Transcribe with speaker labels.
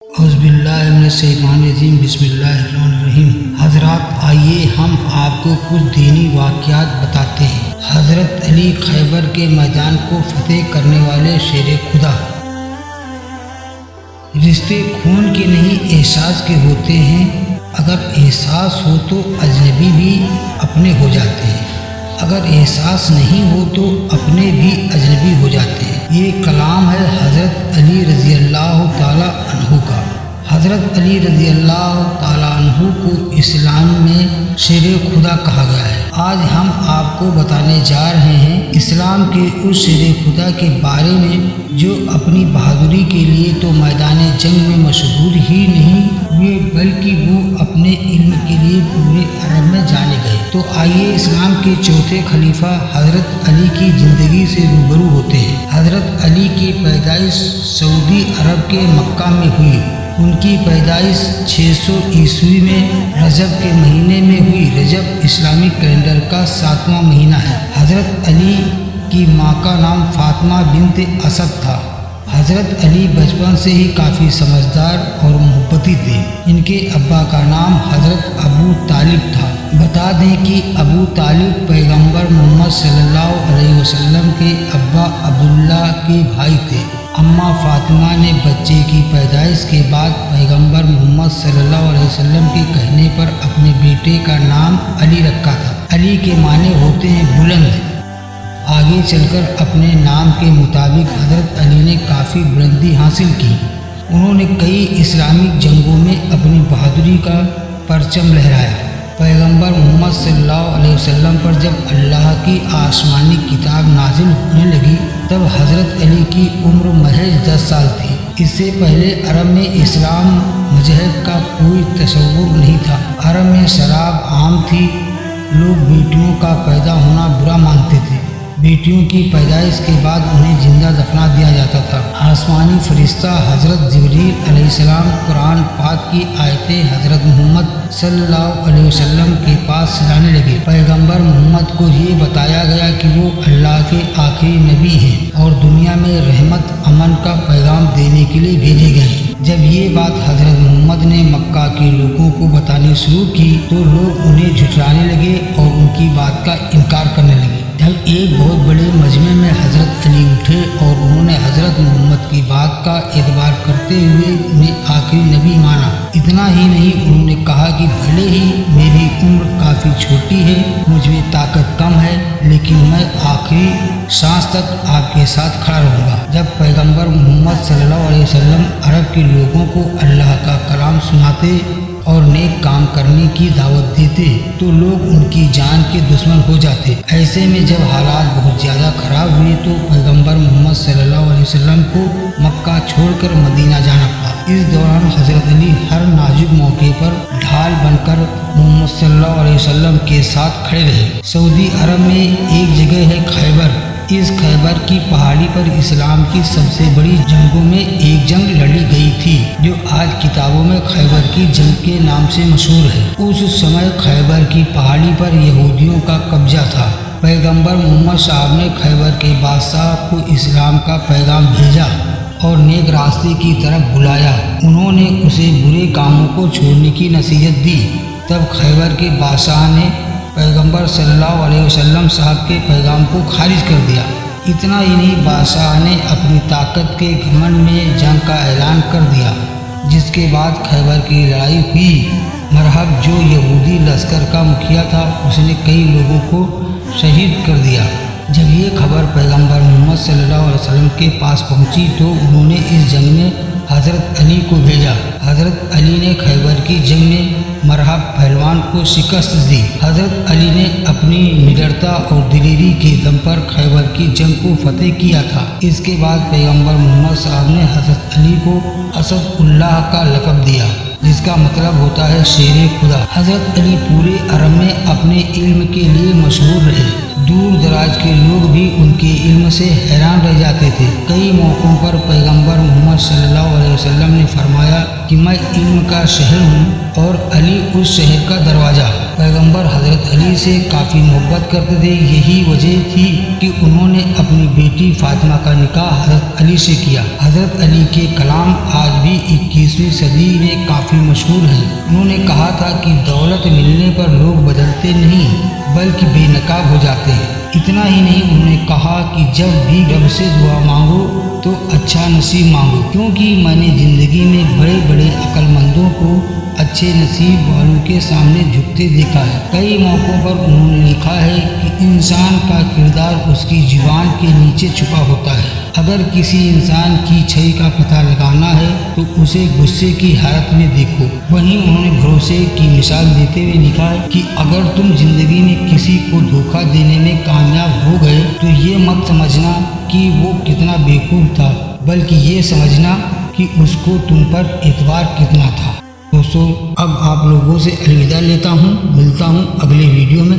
Speaker 1: اعوذ باللہ من الشیطان الرجیم، بسم اللہ الرحمن الرحیم۔ حضرات، آئیے ہم آپ کو کچھ دینی واقعات بتاتے ہیں۔ حضرت علی خیبر کے میدان کو فتح کرنے والے شیر خدا۔ رشتے خون کے نہیں احساس کے ہوتے ہیں، اگر احساس ہو تو اجنبی بھی اپنے ہو جاتے ہیں، اگر احساس نہیں ہو تو اپنے بھی اجنبی ہو جاتے ہیں۔ یہ کلام ہے حضرت علی رضی اللہ تعالیٰ عنہ کا۔ حضرت علی رضی اللہ تعالیٰ عنہ کو اسلام میں شیر خدا کہا گیا ہے۔ آج ہم آپ کو بتانے جا رہے ہیں اسلام کے اس شیر خدا کے بارے میں جو اپنی بہادری کے لیے تو میدان جنگ میں مشہور ہی نہیں ہوئے بلکہ وہ اپنے علم کے لیے پورے عرب میں جانے گئے۔ تو آئیے اسلام کے چوتھے خلیفہ حضرت علی کی زندگی سے روبرو ہوتے ہیں۔ حضرت علی کی پیدائش سعودی عرب کے مکہ میں ہوئی۔ ان کی پیدائش 600 عیسوی میں رجب کے مہینے میں ہوئی۔ رجب اسلامی کیلنڈر کا 7واں مہینہ ہے۔ حضرت علی کی ماں کا نام فاطمہ بنت اسد تھا۔ حضرت علی بچپن سے ہی کافی سمجھدار اور محبتی تھے۔ ان کے ابا کا نام حضرت ابو طالب تھا۔ بتا دیں کہ ابو طالب پیغمبر محمد صلی اللہ علیہ وسلم کے ابا عبداللہ کے بھائی تھے۔ اماں فاطمہ نے بچے کی پیدائش کے بعد پیغمبر محمد صلی اللہ علیہ وسلم کے کہنے پر اپنے بیٹے کا نام علی رکھا تھا۔ علی کے معنی ہوتے ہیں بلند۔ آگے چل کر اپنے نام کے مطابق حضرت علی نے کافی بلندی حاصل کی۔ انہوں نے کئی اسلامک جنگوں میں اپنی بہادری کا پرچم لہرایا۔ پیغمبر محمد صلی اللہ علیہ وسلم پر جب اللہ کی آسمانی کتاب نازل ہونے لگی تب حضرت علی کی عمر محض 10 سال تھی۔ اس سے پہلے عرب میں اسلام مذہب کا کوئی تصور نہیں تھا۔ عرب میں شراب عام تھی، لوگ بیٹیوں کا پیدا ہونا برا مانتے تھے۔ بیٹیوں کی پیدائش کے بعد انہیں زندہ دفنا دیا جاتا تھا۔ آسمانی فرشتہ حضرت جبریل علیہ السلام قرآن پاک کی آیتیں حضرت محمد صلی اللہ علیہ وسلم کے پاس لانے لگے۔ پیغمبر محمد کو یہ بتایا گیا کہ وہ اللہ کے آخری نبی ہیں اور دنیا میں رحمت امن کا پیغام دینے کے لیے بھیجے گئے ہیں۔ جب یہ بات حضرت محمد نے مکہ کے لوگوں کو بتانی شروع کی تو لوگ انہیں جھٹلانے لگے اور ان کی بات کا انکار کرنے لگے۔ جب ایک بہت بڑے مجمع میں حضرت علی اٹھے اور انہوں نے حضرت محمد کی بات کا اعتبار کرتے ہوئے انہیں آخری نبی مانا۔ اتنا ہی نہیں، انہوں نے کہا کہ بھلے ہی میری عمر کافی چھوٹی ہے، مجھ میں طاقت کم ہے، لیکن میں آخری سانس تک آپ کے ساتھ کھڑا رہوں گا۔ جب پیغمبر محمد صلی اللہ علیہ وسلم عرب کے لوگوں کو اللہ کا کلام سناتے اور نیک کام کرنے کی دعوت دیتے تو لوگ ان کی جان کے دشمن ہو جاتے۔ ایسے میں جب حالات بہت زیادہ خراب ہوئے تو پیغمبر محمد صلی اللہ علیہ وسلم کو مکہ چھوڑ کر مدینہ جانا پڑا۔ اس دوران حضرت علی ہر نازک موقع پر ڈھال بن کر محمد صلی اللہ علیہ وسلم کے ساتھ کھڑے رہے۔ سعودی عرب میں ایک جگہ ہے خیبر۔ اس خیبر کی پہاڑی پر اسلام کی سب سے بڑی جنگوں میں ایک جنگ لڑی گئی تھی جو آج کتابوں میں خیبر کی جنگ کے نام سے مشہور ہے۔ اس سمے خیبر کی پہاڑی پر یہودیوں کا قبضہ تھا۔ پیغمبر محمد صاحب نے خیبر کے بادشاہ کو اسلام کا پیغام بھیجا اور نیک راستے کی طرف بلایا۔ انہوں نے اسے برے کاموں کو چھوڑنے کی نصیحت دی۔ تب خیبر کے بادشاہ نے پیغمبر صلی اللہ علیہ وسلم صاحب کے پیغام کو خارج کر دیا۔ اتنا ہی نہیں، بادشاہ نے اپنی طاقت کے گھمنڈ میں جنگ کا اعلان کر دیا، جس کے بعد خیبر کی لڑائی ہوئی۔ مرہب جو یہودی لشکر کا مکھیا تھا، اس نے کئی لوگوں کو شہید کر دیا۔ جب یہ خبر پیغمبر محمد صلی اللہ علیہ وسلم کے پاس پہنچی تو انہوں نے اس جنگ میں حضرت علی کو بھیجا۔ حضرت علی نے خیبر کی جنگ میں مرہب پہلوان کو شکست دی۔ حضرت علی نے اپنی نڈرتا اور دلیری کے دم پر خیبر کی جنگ کو فتح کیا تھا۔ اس کے بعد پیغمبر محمد صاحب نے حضرت علی کو اسد اللہ کا لقب دیا، جس کا مطلب ہوتا ہے شیر خدا۔ حضرت علی پورے عرب میں اپنے علم کے لیے مشہور رہے۔ دور دراز کے لوگ بھی ان کے علم سے حیران رہ جاتے تھے۔ کئی موقعوں پر پیغمبر محمد صلی اللہ علیہ وسلم نے فرمایا کہ میں علم کا شہر ہوں اور علی اس شہر کا دروازہ۔ پیغمبر حضرت علی سے کافی محبت کرتے تھے، یہی وجہ تھی کہ انہوں نے اپنی بیٹی فاطمہ کا نکاح حضرت علی سے کیا۔ حضرت علی کے کلام آج بھی 21ویں صدی میں کافی مشہور ہیں۔ انہوں نے کہا تھا کہ دولت ملنے پر لوگ بدلتے نہیں بلکہ بے نقاب ہو جاتے ہیں۔ اتنا ہی نہیں، انہوں نے کہا کہ جب بھی رب سے دعا مانگو تو اچھا نصیب مانگو، کیونکہ میں نے زندگی میں بڑے بڑے عقل مندوں کو اچھے نصیب والوں کے سامنے جھکتے دیکھا ہے۔ کئی موقعوں پر انہوں نے لکھا ہے کہ انسان کا کردار اس کی زبان کے نیچے چھپا ہوتا ہے۔ اگر کسی انسان کی چھئی کا پتہ لگانا ہے تو اسے غصے کی حالت میں دیکھو۔ وہیں انہوں نے بھروسے کی مثال دیتے ہوئے لکھا ہے کہ اگر تم زندگی میں کسی کو دھوکہ دینے میں کامیاب ہو گئے تو یہ مت سمجھنا کہ وہ کتنا بیوقوف تھا، بلکہ یہ سمجھنا کہ اس کو تم پر اعتبار کتنا تھا۔ دوستو، اب آپ لوگوں سے الوداع لیتا ہوں، ملتا ہوں اگلے ویڈیو میں۔